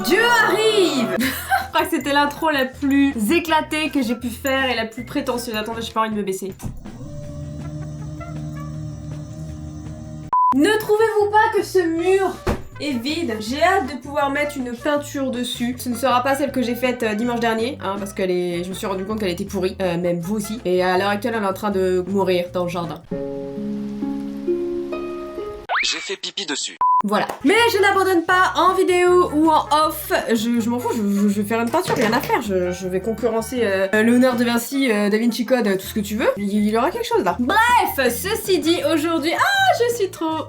Dieu arrive. Je crois que c'était l'intro la plus éclatée que j'ai pu faire et la plus prétentieuse. Attendez, j'ai pas envie de me baisser. Ne trouvez-vous pas que ce mur est vide? J'ai hâte de pouvoir mettre une peinture dessus. Ce ne sera pas celle que j'ai faite dimanche dernier, hein, parce je me suis rendu compte qu'elle était pourrie, même vous aussi. Et à l'heure actuelle, elle est en train de mourir dans le jardin. J'ai fait pipi dessus. Voilà. Mais je n'abandonne pas en vidéo ou en off. Je m'en fous, je vais faire une peinture, rien à faire. Je vais concurrencer Léonard de Vinci, Da Vinci Code, tout ce que tu veux. Il y aura quelque chose là. Bref, ceci dit, aujourd'hui, je suis trop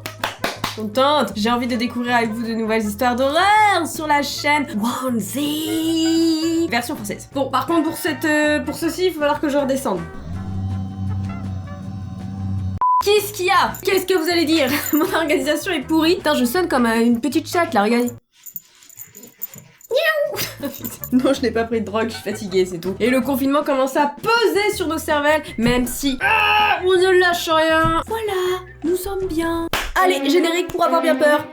contente. J'ai envie de découvrir avec vous de nouvelles histoires d'horreur sur la chaîne Wanzi version française. Bon, par contre, pour ceci, il va falloir que je redescende. Qu'est-ce qu'il y a? Qu'est-ce que vous allez dire? Mon organisation est pourrie. Putain, je sonne comme une petite chatte là, regardez. Non, je n'ai pas pris de drogue, je suis fatiguée, c'est tout. Et le confinement commence à peser sur nos cervelles, même si on ne lâche rien. Voilà, nous sommes bien. Allez, générique pour avoir bien peur.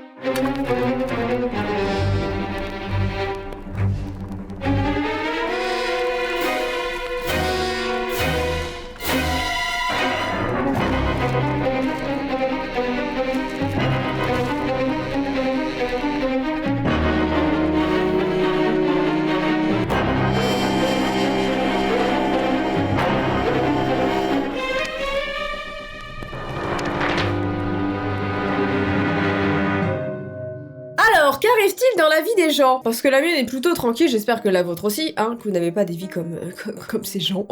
Alors, qu'arrive-t-il dans la vie des gens? Parce que la mienne est plutôt tranquille, j'espère que la vôtre aussi, hein, que vous n'avez pas des vies comme ces gens.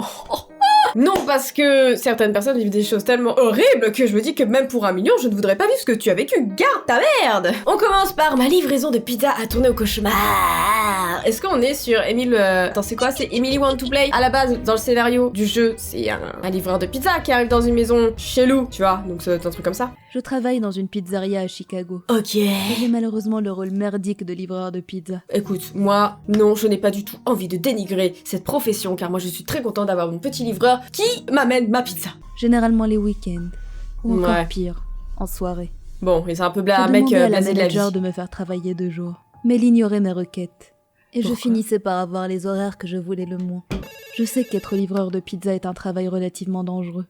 Non, parce que certaines personnes vivent des choses tellement horribles que je me dis que même pour 1 million, je ne voudrais pas vivre ce que tu as vécu. Garde ta merde! On commence par ma livraison de pizza à tourner au cauchemar. Est-ce qu'on est sur Emile... Attends, c'est quoi? C'est Emily Want to Play? À la base, dans le scénario du jeu, c'est un livreur de pizza qui arrive dans une maison chelou, tu vois? Donc c'est un truc comme ça. Je travaille dans une pizzeria à Chicago. Ok. Et j'ai malheureusement le rôle merdique de livreur de pizza. Écoute, moi, non, je n'ai pas du tout envie de dénigrer cette profession, car moi je suis très contente d'avoir mon petit livreur qui m'amène ma pizza. Généralement les week-ends. Ou encore Ouais. pire, en soirée. Bon, et c'est un peu J'ai un mec demandé à la blasé de la manager vie. de me faire travailler 2 jours. Mais elle ignorait mes requêtes. Et je Pourquoi finissais par avoir les horaires que je voulais le moins. Je sais qu'être livreur de pizza est un travail relativement dangereux.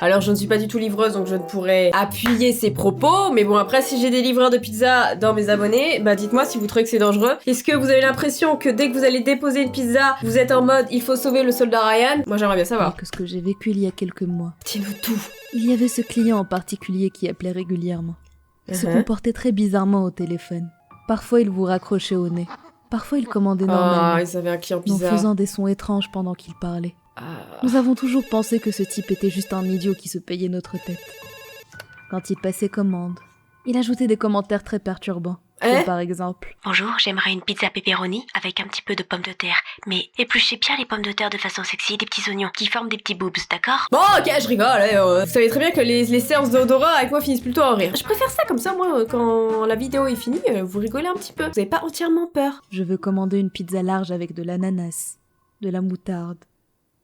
Alors je ne suis pas du tout livreuse, donc je ne pourrais appuyer ses propos, mais bon après si j'ai des livreurs de pizza dans mes abonnés, bah dites-moi si vous trouvez que c'est dangereux. Est-ce que vous avez l'impression que dès que vous allez déposer une pizza, vous êtes en mode il faut sauver le soldat Ryan? Moi j'aimerais bien savoir. Que ce que j'ai vécu il y a quelques mois. Dis-nous tout. Il y avait ce client en particulier qui appelait régulièrement. Il se comportait très bizarrement au téléphone. Parfois il vous raccrochait au nez. Parfois il commandait normalement, Ah, ils avaient un client en bizarre. faisant des sons étranges pendant qu'il parlait. Ah. Nous avons toujours pensé que ce type était juste un idiot qui se payait notre tête. Quand il passait commande, il ajoutait des commentaires très perturbants. Comme par exemple, Bonjour, j'aimerais une pizza pepperoni avec un petit peu de pommes de terre. Mais épluchez bien les pommes de terre de façon sexy et des petits oignons qui forment des petits boobs, d'accord? Bon ok, je rigole, vous savez très bien que les séances d'horreur avec moi finissent plutôt en rire. Je préfère ça comme ça, moi, quand la vidéo est finie, vous rigolez un petit peu. Vous n'avez pas entièrement peur. je veux commander une pizza large avec de l'ananas, de la moutarde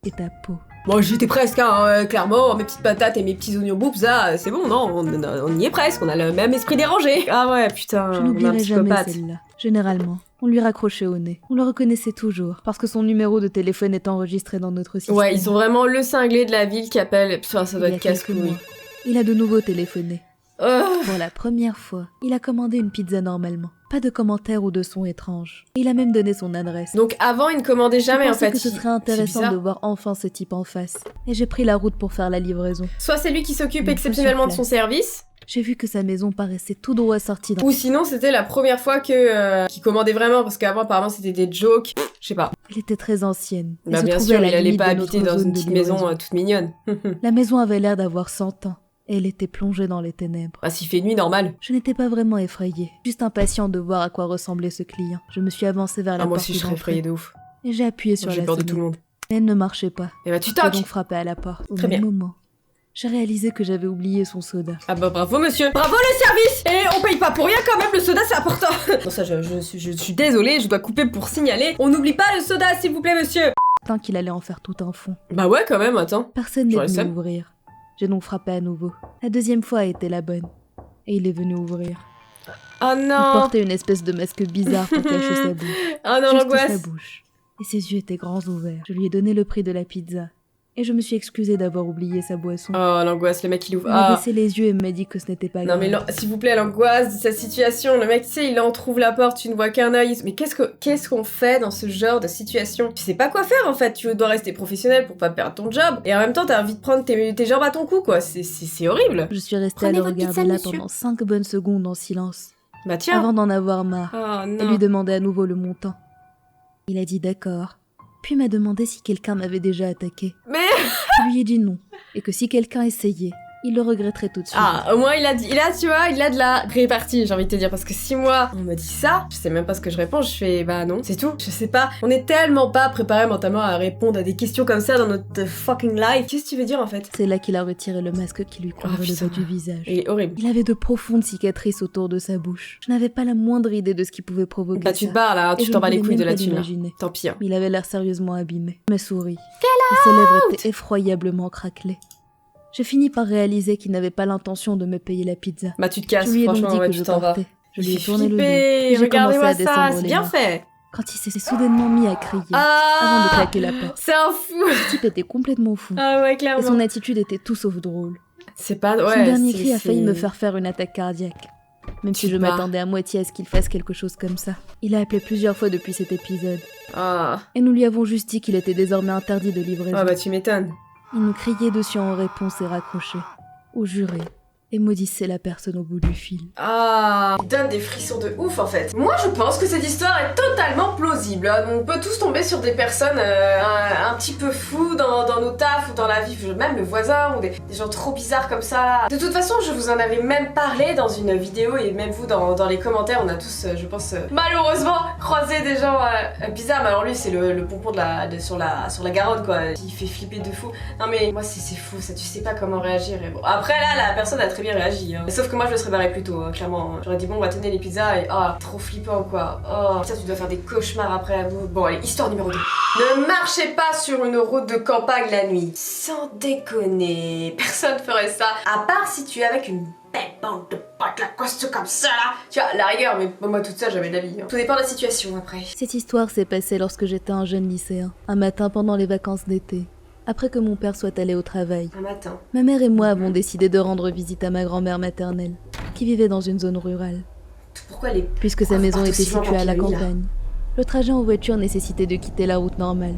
et ta peau. Bon, j'étais presque, hein, clairement, mes petites patates et mes petits oignons boobs, ça, c'est bon, non, on y est presque, on a le même esprit dérangé. Ah ouais, putain, Je on a un n'oublierai jamais psychopathe. celle-là. Généralement, on lui raccrochait au nez. On le reconnaissait toujours, parce que son numéro de téléphone est enregistré dans notre système. Ouais, ils sont vraiment le cinglé de la ville qui appelle, enfin, ça doit Il y a être quelques casse-couille. mois, il a de nouveau téléphoné. Oh. Pour la première fois, il a commandé une pizza normalement. Pas de commentaires ou de sons étranges. Il a même donné son adresse. Donc avant, ils ne commandaient jamais, je en pensais fait. que ce serait intéressant de voir enfin ce type en face. Et j'ai pris la route pour faire la livraison. Soit c'est lui qui s'occupe Une fois exceptionnellement de sur son service, J'ai vu que sa maison paraissait tout droit sortie d'un... ou sinon c'était la première fois que qu'il commandait vraiment, parce qu'avant apparemment c'était des jokes, je sais pas. Elle était très ancienne. et Bah se bien trouvait sûr, à la il allait limite pas de notre habiter dans zone une de petite maison livraison. toute mignonne. La maison avait l'air d'avoir 100 ans. Et elle était plongée dans les ténèbres. Bah s'il fait nuit, normal. Je n'étais pas vraiment effrayée, juste impatiente de voir à quoi ressemblait ce client. Je me suis avancée vers la Ah moi porte aussi je serais d'entrée effrayée de ouf. et j'ai appuyé sur Moi, j'ai la peur de tout le sonnette. monde. Mais elle ne marchait pas. Et bah tu J'ai toques. donc frappé à la porte. Au Très même bien. moment, j'ai réalisé que j'avais oublié son soda. Ah bah bravo monsieur. Bravo le service. Et on paye pas pour rien quand même, le soda c'est important. Non ça je suis désolée, je dois couper pour signaler. On n'oublie pas le soda s'il vous plaît monsieur. Tant qu'il allait en faire tout un fond. Bah ouais quand même, attends. Personne J'aurais n'est le venu seum. ouvrir. J'ai donc frappé à nouveau. La deuxième fois a été la bonne. Et il est venu ouvrir. Oh Il non. portait une espèce de masque bizarre pour cacher sa bouche. Oh non, Juste l'angoisse. sa bouche. Et ses yeux étaient grands ouverts. Je lui ai donné le prix de la pizza. Et je me suis excusée d'avoir oublié sa boisson. Oh, l'angoisse, le mec il ouvre. Il a Ah. baissé les yeux et m'a dit que ce n'était pas Non grave. mais s'il vous plaît, l'angoisse de sa situation, le mec, tu sais, il entrouvre la porte, tu ne vois qu'un œil. Mais qu'est-ce qu'on fait dans ce genre de situation? Tu sais pas quoi faire en fait, tu dois rester professionnel pour pas perdre ton job. Et en même temps, t'as envie de prendre tes jambes à ton cou, quoi. C'est horrible. Je suis restée Prenez à le votre regarder pizza, là monsieur. pendant 5 bonnes secondes en silence, Bah tiens. avant d'en avoir marre, Oh et non. lui demander à nouveau le montant. Il a dit d'accord, puis m'a demandé si quelqu'un m'avait déjà attaqué. Mais... Je lui ai dit non, et que si quelqu'un essayait, il le regretterait tout de suite. Ah, au moins il a dit, tu vois, il a de la répartie, j'ai envie de te dire, parce que si moi, on me dit ça, je sais même pas ce que je réponds, je fais, bah non, c'est tout, je sais pas. On est tellement pas préparé mentalement à répondre à des questions comme ça dans notre fucking life. Qu'est-ce que tu veux dire en fait? C'est là qu'il a retiré le masque qui lui couvrait le putain. bas du visage. Il est horrible. Il avait de profondes cicatrices autour de sa bouche. Je n'avais pas la moindre idée de ce qui pouvait provoquer Bah ça. tu te barres là, hein, Et tu je t'en ne bats les voulais couilles de même la pas thune là. l'imaginer. Tant pis. Hein. Il avait l'air sérieusement abîmé. Ma souris. Et ses lèvres étaient effroyablement craquelées. J'ai fini par réaliser qu'il n'avait pas l'intention de me payer la pizza. Bah tu te casses, Je lui ai donc franchement, dit ouais, que tu je t'en vas. partais. Je lui ai Il fait tourné le dos. flipper, Et j'ai commencé regardez-moi à ça, descendre c'est les bien marches. fait. Quand il s'est soudainement mis à crier, avant de Ah, claquer la porte. c'est un fou. Ce type était complètement fou. Ah ouais, Et clairement. son attitude était tout sauf drôle. C'est pas, Son ouais, dernier c'est- cri a failli c'est- me faire faire une attaque cardiaque. Même si Tu je pars. m'attendais à moitié à ce qu'il fasse quelque chose comme ça. Il a appelé plusieurs fois depuis cet épisode. Ah, Et nous lui avons juste dit qu'il était désormais interdit de livraison. ah bah tu m'étonnes. Il nous criait dessus en réponse et raccrochait. Ou jurait. Et maudissait la personne au bout du fil. Ah, il donne des frissons de ouf en fait. Moi je pense que cette histoire est totalement plausible. Hein. On peut tous tomber sur des personnes un petit peu fous dans nos tafs ou dans la vie, même le voisin ou des gens trop bizarres comme ça. De toute façon, je vous en avais même parlé dans une vidéo et même vous dans les commentaires, on a tous, je pense, malheureusement croisé des gens bizarres. Mais alors lui c'est le pompon sur la Garonne quoi. Il fait flipper de fou. Non mais moi c'est fou ça, tu sais pas comment réagir. Et bon. Après là, la personne a très bien réagi. Hein. Sauf que moi je me serais barré plus tôt, hein, clairement. J'aurais dit bon, on va tenir les pizzas et trop flippant quoi. Oh, ça tu dois faire des cauchemars après. Bon allez, histoire numéro 2. Ne marchez pas sur une route de campagne la nuit. Sans déconner, personne ferait ça. À part si tu es avec une belle bande de potes la costaud comme ça là. Tu vois, la rigueur, mais moi toute ça j'avais d'avis. Hein. Tout dépend de la situation après. Cette histoire s'est passée lorsque j'étais un jeune lycéen. Un matin pendant les vacances d'été. Après que mon père soit allé au travail. Un matin. Ma mère et moi avons décidé de rendre visite à ma grand-mère maternelle, qui vivait dans une zone rurale. Pourquoi les... Puisque sa Pourquoi maison porte était aussi loin située à la pour qu'il y ait, là campagne. Le trajet en voiture nécessitait de quitter la route normale,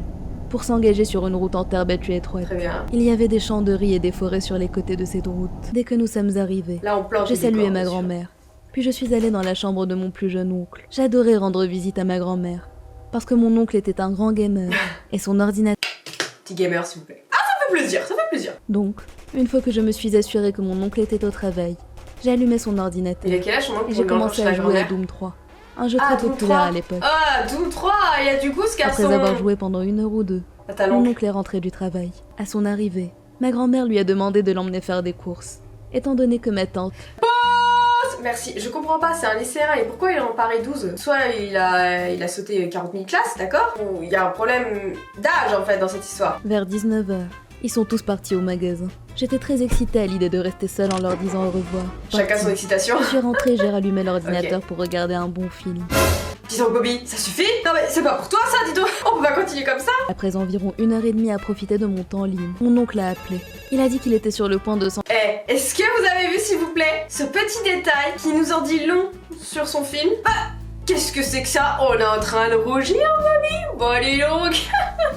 pour s'engager sur une route en terre battue étroite. Très bien. Il y avait des champs de riz et des forêts sur les côtés de cette route. Dès que nous sommes arrivés, Là on planche. j'ai les salué décors, ma bien sûr. grand-mère. Puis je suis allée dans la chambre de mon plus jeune oncle. J'adorais rendre visite à ma grand-mère, parce que mon oncle était un grand gamer, et son ordinateur... Petit gamer s'il vous plaît. Ah ça fait plaisir, ça fait plaisir. Donc, une fois que je me suis assurée que mon oncle était au travail, j'ai allumé son ordinateur. Il a quel âge son oncle Et j'ai pour lui commencé rendre à chez la jouer à grand-mère? Doom 3. Un jeu Ah, très Doom populaire 3. à l'époque. Ah, Doom 3, il y a du goût ce garçon. Après avoir joué pendant 1 heure ou 2, Ah, t'as mon l'oncle. oncle est rentré du travail. À son arrivée, ma grand-mère lui a demandé de l'emmener faire des courses. Étant donné que ma tante, Merci, je comprends pas, c'est un lycéen et pourquoi il en paraît 12? Soit il a sauté 40 000 classes, d'accord? Ou il y a un problème d'âge en fait dans cette histoire. vers 19h, ils sont tous partis au magasin. J'étais très excitée à l'idée de rester seule en leur disant au revoir. Chacun son Partie. excitation. Je suis rentrée, j'ai rallumé l'ordinateur pour regarder un bon film. Disons Bobby, ça suffit? Non mais c'est pas pour toi ça, dis donc. On peut pas continuer comme ça. Après environ 1h30 à profiter de mon temps libre, mon oncle a appelé. Il a dit qu'il était sur le point de s'en... Eh, est-ce que vous avez vu s'il vous plaît ce petit détail qui nous en dit long sur son film? Ah, qu'est-ce que c'est que ça? On est en train de rougir, Bobby? Bon allez donc.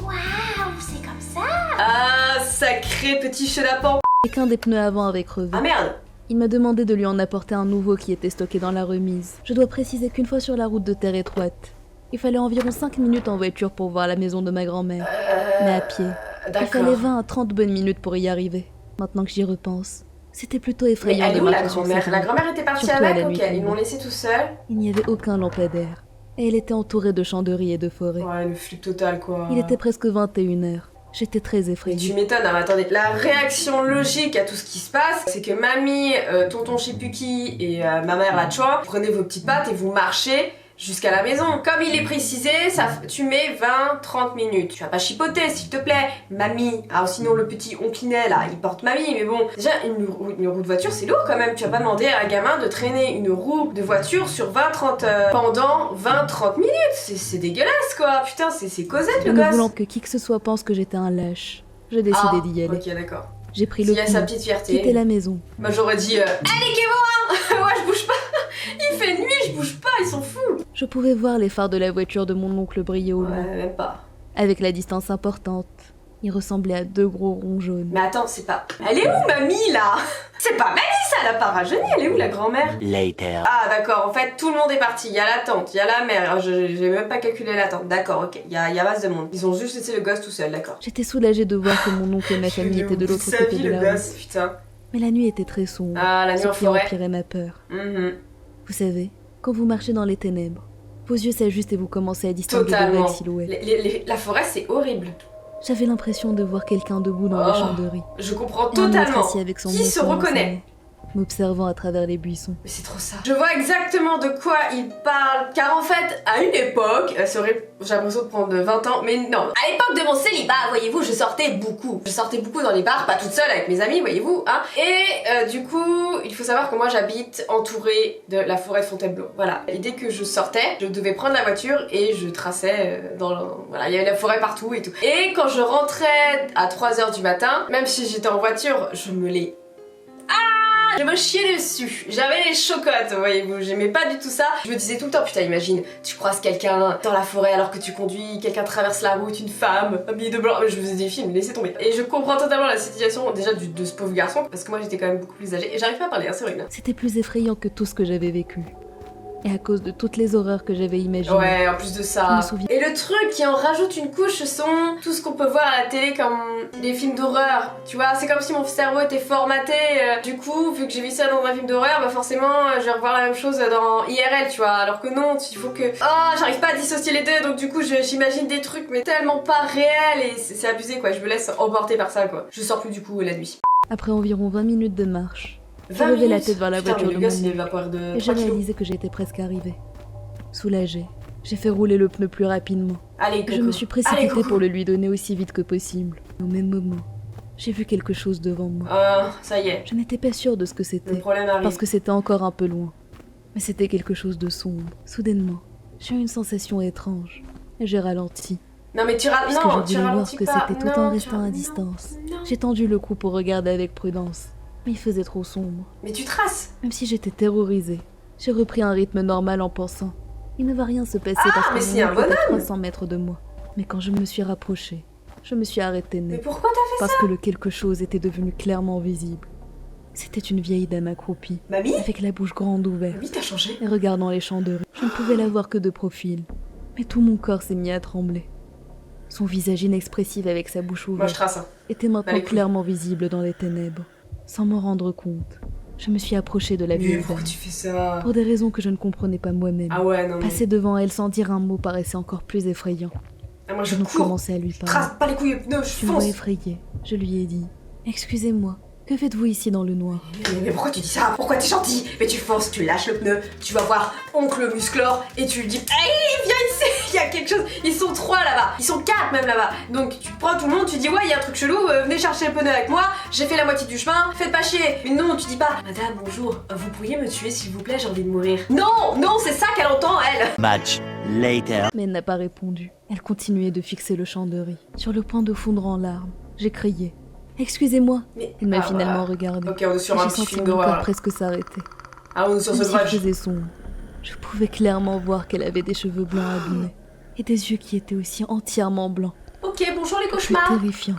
Waouh, c'est comme ça. Ah, sacré petit chenapan. Et qu'un des pneus avant avait crevé. Ah merde. Il m'a demandé de lui en apporter un nouveau qui était stocké dans la remise. Je dois préciser qu'une fois sur la route de terre étroite, il fallait environ 5 minutes en voiture pour voir la maison de ma grand-mère. Mais à pied, il D'accord. fallait 20 à 30 bonnes minutes pour y arriver. Maintenant que j'y repense, c'était plutôt Mais effrayant elle est de où la marcher sur grand-mère? ces La routes. grand-mère était partie Surtout à avec? la Ok, nuit ils m'ont tombée. laissé tout seul. Il n'y avait aucun lampadaire. Et elle était entourée de champs de riz et de forêts. Ouais, le flip total quoi. Il était presque 21h. J'étais très Mais tu effrayée. m'étonnes, hein, mais attendez. La réaction logique à tout ce qui se passe, c'est que mamie, tonton je sais plus qui et ma mère la chouin, prenez vos petites pattes et vous marchez jusqu'à la maison. Comme il est précisé, tu mets 20-30 minutes. Tu vas pas chipoter, s'il te plaît. Mamie. Alors sinon, le petit onkinet, là, il porte mamie. Mais bon, déjà, une roue de voiture, c'est lourd quand même. Tu vas pas demander à un gamin de traîner une roue de voiture sur 20-30 pendant 20-30 minutes. C'est dégueulasse, quoi. Putain, c'est Cosette, le Ne gosse. voulant que qui que ce soit pense que j'étais un lâche, j'ai décidé d'y aller. Ok, d'accord. J'ai pris le Il y a sa pont, petite fierté. quitté la maison. Moi, j'aurais dit, allez, Kémo, ouais, je bouge pas. Il fait nuit, je bouge pas, ils sont fous. Je pouvais voir les phares de la voiture de mon oncle briller au loin. Ouais, même pas. Avec la distance importante, il ressemblait à 2 gros ronds jaunes. Mais attends, c'est pas... Elle est où, mamie, là? C'est pas mamie, ça, elle a pas rajeuni. Elle est où, la grand-mère? Later. Ah, d'accord, en fait, tout le monde est parti. Il y a la tante, il y a la mère. J'ai même pas calculé la tante. D'accord, ok. Il y a masse de monde. Ils ont juste laissé le gosse tout seul, d'accord. J'étais soulagée de voir que mon oncle et ma famille étaient de l'autre Sa côté vie, de le la rue. gosse, putain. Mais la nuit était très sombre, Ah, la nuit ce en qui forêt. empirait ma peur. Mhm. Vous savez, quand vous marchez dans les ténèbres, vos yeux s'ajustent et vous commencez à distinguer de Totalement. vagues silhouettes. La forêt, c'est horrible. J'avais l'impression de voir quelqu'un debout dans la Oh. chanderie. Je comprends Et un autre totalement. assis avec son Qui se menton dans sa reconnaît? main, m'observant à travers les buissons. Mais c'est trop ça. Je vois exactement de quoi il parle, car en fait, à une époque, j'ai l'impression de prendre 20 ans, mais non. À l'époque de mon célibat, voyez-vous, je sortais beaucoup. Je sortais beaucoup dans les bars, pas toute seule, avec mes amis, voyez-vous, hein. Et du coup, il faut savoir que moi, j'habite entourée de la forêt de Fontainebleau. Voilà. Et dès que je sortais, je devais prendre la voiture et je traçais voilà, il y avait la forêt partout et tout. Et quand je rentrais à 3h du matin, même si j'étais en voiture, je me chiais dessus, j'avais les chocottes, voyez-vous, j'aimais pas du tout ça. Je me disais tout le temps, putain, imagine, tu croises quelqu'un dans la forêt alors que tu conduis, quelqu'un traverse la route, une femme, habillée de blanc, je faisais des films, laissez tomber. Et je comprends totalement la situation déjà de ce pauvre garçon, parce que moi j'étais quand même beaucoup plus âgée, et j'arrive pas à parler, hein, c'est horrible. C'était plus effrayant que tout ce que j'avais vécu. Et à cause de toutes les horreurs que j'avais imaginées. Ouais, en plus de Je ça. me souviens. Et le truc qui en rajoute une couche, ce sont tout ce qu'on peut voir à la télé comme des films d'horreur. Tu vois, c'est comme si mon cerveau était formaté. Du coup, vu que j'ai vu ça dans un film d'horreur, bah forcément, je vais revoir la même chose dans IRL, tu vois. Alors que non, il faut que... Oh, j'arrive pas à dissocier les deux, donc du coup, j'imagine des trucs, mais tellement pas réels, et c'est abusé, quoi. Je me laisse emporter par ça, quoi. Je sors plus du coup la nuit. Après environ 20 minutes de marche, 20 levé la minutes. tête vers la Putain, voiture mais de le gars, mon il oncle. va pouvoir de et j'ai 3 kilos. réalisé que j'étais presque arrivée. Soulagée, j'ai fait rouler le pneu plus rapidement. Allez, Et Coco. je me suis Allez, précipitée Coco. pour le lui donner aussi vite que possible. Au même moment, j'ai vu quelque chose devant moi. Ah, ça y est. Je n'étais pas sûre de ce que Le c'était, problème arrive. parce que c'était encore un peu loin. Mais c'était quelque chose de sombre. Soudainement, j'ai eu une sensation étrange. Et j'ai ralenti, Non, mais puisque non, je tu voulais voir ralentis que pas. c'était tout Non, en tu restant à non, distance. non. J'ai tendu le cou pour regarder avec prudence. Mais il faisait trop sombre. Mais tu traces. Même si j'étais terrorisée, j'ai repris un rythme normal en pensant. Il ne va rien se passer Ah, parce mais que c'est mon un oncle est à bonhomme. 300 mètres de moi. Mais quand je me suis rapprochée, je me suis arrêtée Mais net. pourquoi t'as fait Parce que le quelque chose était devenu clairement visible. C'était une vieille dame accroupie, ça? Mamie? avec la bouche grande ouverte, Mamie, t'as changé? et regardant les champs de rue. Je ne pouvais la voir que de profil, mais tout mon corps s'est mis à trembler. Son visage inexpressif avec sa bouche Moi, je ouverte trace. Hein. était maintenant Allez, cool. clairement visible dans les ténèbres. Sans m'en rendre compte, je me suis approchée de la Mais vieille pourquoi dame, tu fais ça? pour des raisons que je ne comprenais pas moi-même. Ah ouais, non, mais... Passer devant elle sans dire un mot paraissait encore plus effrayant. Ah, moi, Je je donc cours. commençais à lui Je parler. trace pas les couilles, pneus, je Je me vois fonce. effrayée. Je lui ai dit « Excusez-moi, que faites-vous ici dans le noir Mais pourquoi tu dis ça? Pourquoi t'es gentil? Mais tu fonces, tu lâches le pneu, tu vas voir oncle Musclor et tu lui dis hey, viens ici, il y a quelque chose. Ils sont 3 là-bas, ils sont 4 même là-bas. Donc tu prends tout le monde, tu dis ouais, il y a un truc chelou, venez chercher le pneu avec moi, j'ai fait la moitié du chemin, faites pas chier. Mais non, tu dis pas madame, bonjour, vous pourriez me tuer s'il vous plaît, j'ai envie de mourir. Non, non, c'est ça qu'elle entend elle. Much later. » Mais elle n'a pas répondu. Elle continuait de fixer le champ de riz. Sur le point de fondre en larmes, j'ai crié « Excusez-moi !» Mais Elle m'a ah, finalement bah. regardée. Ok, on est sur Et un j'ai petit senti film mon corps d'horreur. presque s'arrêter. Ah, on est sur Même ce s'il grudge. faisait sombre, je pouvais clairement voir qu'elle avait des cheveux blancs abîmés. Et des yeux qui étaient aussi entièrement blancs. Ok, bonjour les Le plus cauchemars. terrifiant,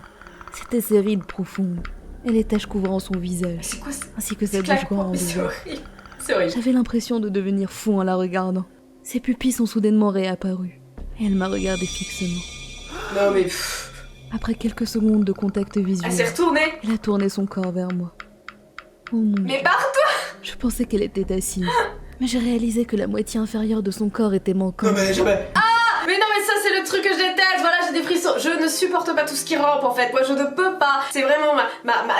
c'était ses rides profondes et les taches couvrant son visage, C'est quoi ça? ainsi que sa C'est bouche claquement, grande mais c'est ouverte. horrible. C'est horrible. J'avais l'impression de devenir fou en la regardant. Ses pupilles sont soudainement réapparues. Et elle m'a regardé fixement. Non mais Après quelques secondes de contact elle s'est visuel, retournée. elle a tourné son corps vers moi. Oh mon Dieu. Mais barre-toi. Je pensais qu'elle était assise. Mais j'ai réalisé que la moitié inférieure de son corps était manquante. jamais. Ah, mais non mais ça c'est le truc que je déteste. Voilà, j'ai des frissons. Je ne supporte pas tout ce qui rampe en fait. Moi je ne peux pas. C'est vraiment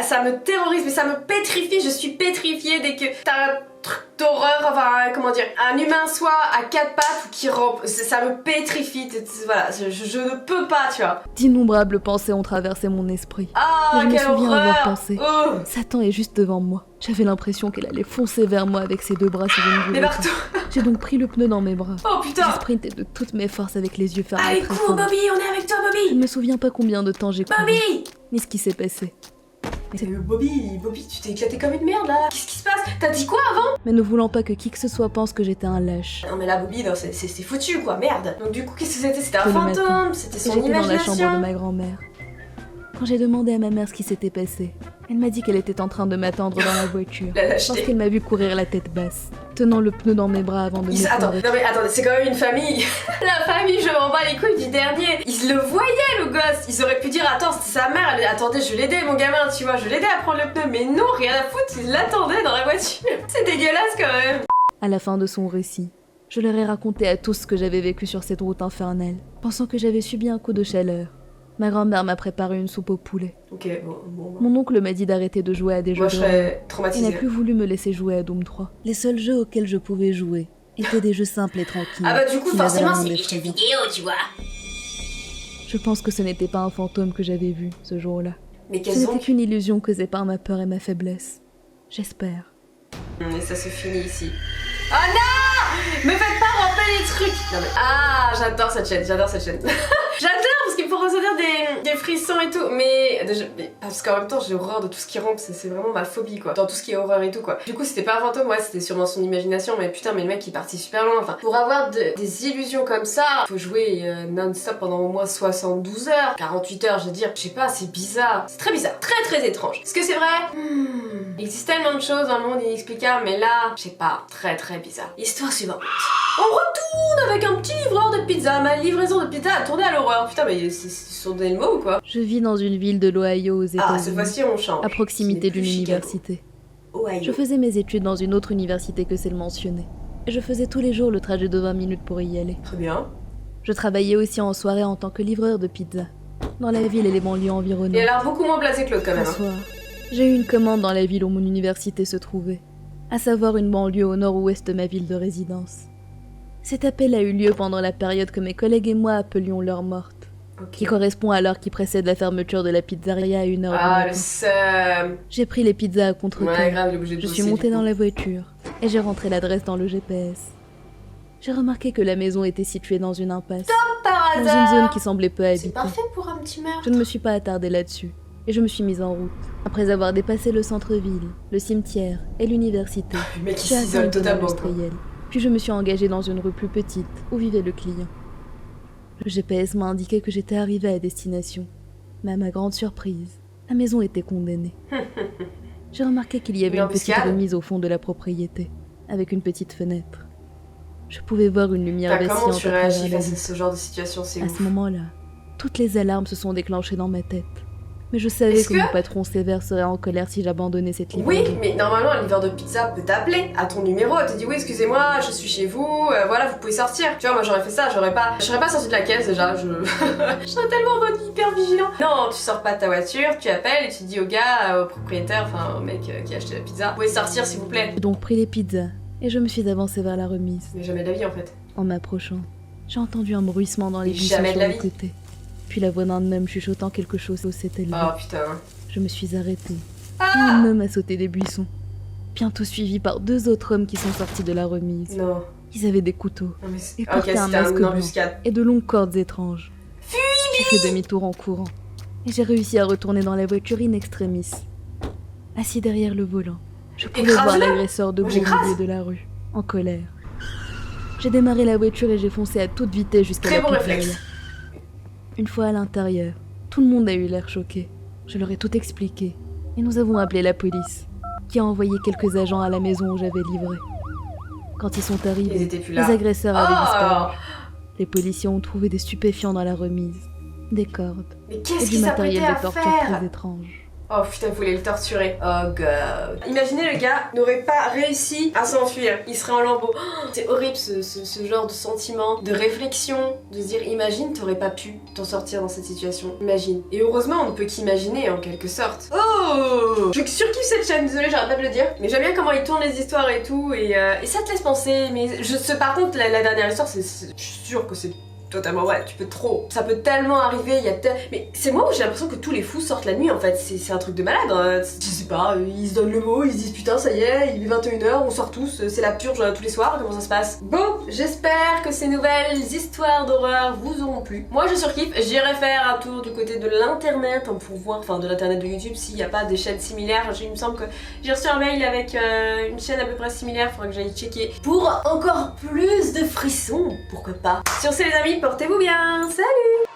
ça me terrorise, mais ça me pétrifie. Je suis pétrifiée dès que t'as un truc d'horreur, enfin comment dire, un humain soit à quatre pattes ou qui rampe, ça me pétrifie, voilà, je ne peux pas, tu vois. D'innombrables pensées ont traversé mon esprit. Ah, Mais je me quelle souviens avoir horreur. pensé. Oh. Satan est juste devant moi. J'avais l'impression qu'elle allait foncer vers moi avec ses deux bras si je ne Les bougeais pas. marteaux. J'ai donc pris le pneu dans mes bras. Oh J'ai putain. sprinté de toutes mes forces avec les yeux fermés. Allez, très cours fort. Bobby, on est avec toi Je Bobby. ne me souviens pas combien de temps j'ai couru, Bobby. ni ce qui s'est passé. Bobby, tu t'es éclaté comme une merde là. Qu'est-ce qui se passe? T'as dit quoi avant? Mais ne voulant pas que qui que ce soit pense que j'étais un lâche. Non mais là Bobby, non, c'est foutu quoi, merde. Donc du coup qu'est-ce que c'était? C'était un C'était le fantôme, c'était Et son j'étais dans la chambre de imagination. ma grand-mère. Quand j'ai demandé à ma mère ce qui s'était passé, elle m'a dit qu'elle était en train de m'attendre dans la voiture. La Parce lâcheté. qu'elle m'a vu courir la tête basse, tenant le pneu dans mes bras avant de Attends, m'effondrer. non mais attendez, c'est quand même une famille. La famille, je m'en bats les couilles du dernier. Ils le voyaient le gosse. Ils auraient pu dire attends, c'était sa mère. Attendez, je l'aidais mon gamin, tu vois, je l'aidais à prendre le pneu. Mais non, rien à foutre, ils l'attendaient dans la voiture. C'est dégueulasse quand même. À la fin de son récit, je leur ai raconté à tous ce que j'avais vécu sur cette route infernale, pensant que j'avais subi un coup de chaleur. Ma grand-mère m'a préparé une soupe au poulet. Ok, bon. Mon oncle m'a dit d'arrêter de jouer à des jeux Moi je d'horreur. serais Il n'a traumatisée. plus voulu me laisser jouer à Doom 3. Les seuls jeux auxquels je pouvais jouer étaient des jeux simples et tranquilles. Ah bah du coup qui n'avaient forcément rien c'est d'effrayant. vidéo, tu vois. Je pense que ce n'était pas un fantôme que j'avais vu ce jour-là. Mais Ce quelles n'était ont... qu'une illusion causée par ma peur et ma faiblesse. J'espère. Et ça se finit ici. Oh non! Me faites pas ramper les trucs! Non mais... Ah, j'adore cette chaîne. J'adore parce qu'il me faut ressentir des frissons et tout. Mais parce qu'en même temps j'ai horreur de tout ce qui rampe, c'est vraiment ma phobie quoi. Dans tout ce qui est horreur et tout quoi. Du coup c'était pas un fantôme, ouais c'était sûrement son imagination. Mais putain mais le mec il est parti super loin. Enfin pour avoir des illusions comme ça, faut jouer non-stop pendant au moins 72 heures. 48 heures je veux dire. Je sais pas, c'est bizarre. C'est très bizarre. Très très étrange. Est-ce que c'est vrai? Il existe tellement de choses dans le monde inexplicables, mais là, je sais pas, très très bizarre. Histoire suivante. On retourne avec un petit livreur de pizza. Ma livraison de pizza a tourné à l'horreur. Putain, mais ils se sont donné le mot ou quoi? Je vis dans une ville de l'Ohio aux Ah, cette États-Unis, fois-ci on change. à proximité Ce n'est plus d'une Chicago. université. Ohio. Je faisais mes études dans une autre université que celle mentionnée. Et je faisais tous les jours le trajet de 20 minutes pour y aller. Très bien. Je travaillais aussi en soirée en tant que livreur de pizza, dans la ville et les banlieues environnantes. Et elle a l'air beaucoup moins blasée que l'autre quand Un même. hein. soir, j'ai eu une commande dans la ville où mon université se trouvait, à savoir une banlieue au nord-ouest de ma ville de résidence. Cet appel a eu lieu pendant la période que mes collègues et moi appelions l'heure morte, Ok. qui correspond à l'heure qui précède la fermeture de la pizzeria à 1h du Ah, le matin. seum. J'ai pris les pizzas à contre-cœur. Ouais, grave, il est obligé de Je bosser, suis montée du dans coup. la voiture et j'ai rentré l'adresse dans le GPS. J'ai remarqué que la maison était située dans une impasse, Par dans hasard. une zone qui semblait peu C'est habitée. parfait pour un petit meurtre. Je ne me suis pas attardée là-dessus et je me suis mise en route. Après avoir dépassé le centre-ville, le cimetière et l'université, Le mec il j'ai atteint s'isole une zone totalement quoi. industrielle. Puis je me suis engagée dans une rue plus petite où vivait le client. Le GPS m'a indiqué que j'étais arrivée à destination. Mais à ma grande surprise, la maison était condamnée. J'ai remarqué qu'il y avait Une une petite embuscade remise au fond de la propriété, avec une petite fenêtre. Je pouvais voir une lumière Putain, comment vacillante tu à travers réagis la face à vitre. ce genre de situation, c'est À ouf. ce moment-là, toutes les alarmes se sont déclenchées dans ma tête. Mais je savais Est-ce que que- mon patron sévère serait en colère si j'abandonnais cette Oui, livraison. mais normalement, un livreur de pizza peut t'appeler à ton numéro, elle te dit oui, excusez-moi, je suis chez vous, voilà, vous pouvez sortir. Tu vois, moi j'aurais fait ça, je serais pas sortie de la caisse déjà, je serais tellement en mode hyper vigilant. Non, tu sors pas de ta voiture, tu appelles et tu dis au gars, au propriétaire, enfin au mec qui a acheté la pizza, vous pouvez sortir s'il vous plaît. J'ai donc pris les pizzas et je me suis avancée vers la remise. Mais jamais de la vie en fait. En m'approchant, j'ai entendu un bruissement dans les Mais buissons jamais de sur la le vie. côté. Puis la voix d'un homme chuchotant quelque chose s'est élevée. Oh putain. Je me suis arrêtée. Et Ah un homme a sauté des buissons. Bientôt suivi par 2 autres hommes qui sont sortis de la remise. Non. Ils avaient des couteaux Non mais Et c'est... Ok, portait un c'était masque une blanc. embuscade. et de longues cordes étranges. J'ai fait demi-tour en courant. Et j'ai réussi à retourner dans la voiture in extremis. Assis derrière le volant, je pouvais voir Écrase-le. l'agresseur debout au J'écrase. milieu de la rue, en colère. J'ai démarré la voiture et j'ai foncé à toute vitesse jusqu'à Très la bon pizzeria. réflexe. Une fois à l'intérieur, tout le monde a eu l'air choqué. Je leur ai tout expliqué. Et nous avons appelé la police, qui a envoyé quelques agents à la maison où j'avais livré. Quand ils sont Ils arrivés, étaient plus les là. agresseurs avaient disparu. Oh Les policiers ont trouvé des stupéfiants dans la remise, des cordes Mais et qu'est-ce du qu'ils matériel s'apprêtaient de à torture faire? très étrange. Oh putain, il voulait le torturer. Oh god. Imaginez le gars n'aurait pas réussi à s'enfuir. Il serait en lambeaux. Oh, c'est horrible ce genre de sentiment, de réflexion, de se dire imagine t'aurais pas pu t'en sortir dans cette situation. Imagine. Et heureusement on ne peut qu'imaginer en quelque sorte. Oh, je surkiffe cette chaîne, désolée j'arrête pas de le dire. Mais j'aime bien comment il tourne les histoires et tout et ça te laisse penser. Mais par contre la dernière histoire je suis sûre que c'est totalement vrai, tu peux trop. Ça peut tellement arriver, il y a mais c'est moi où j'ai l'impression que tous les fous sortent la nuit en fait, c'est un truc de malade. Je sais pas, ils se donnent le mot, ils se disent putain ça y est, il est 21h, on sort tous, c'est la purge tous les soirs, comment ça se passe? Bon, j'espère que ces nouvelles histoires d'horreur vous auront plu. Moi je surkiffe, j'irai faire un tour du côté de l'internet pour voir, enfin de l'internet de YouTube s'il n'y a pas des chaînes similaires. Il me semble que j'ai reçu un mail avec une chaîne à peu près similaire, faudra que j'aille checker pour encore plus de frissons, pourquoi pas. Sur ce les amis, portez-vous bien, salut!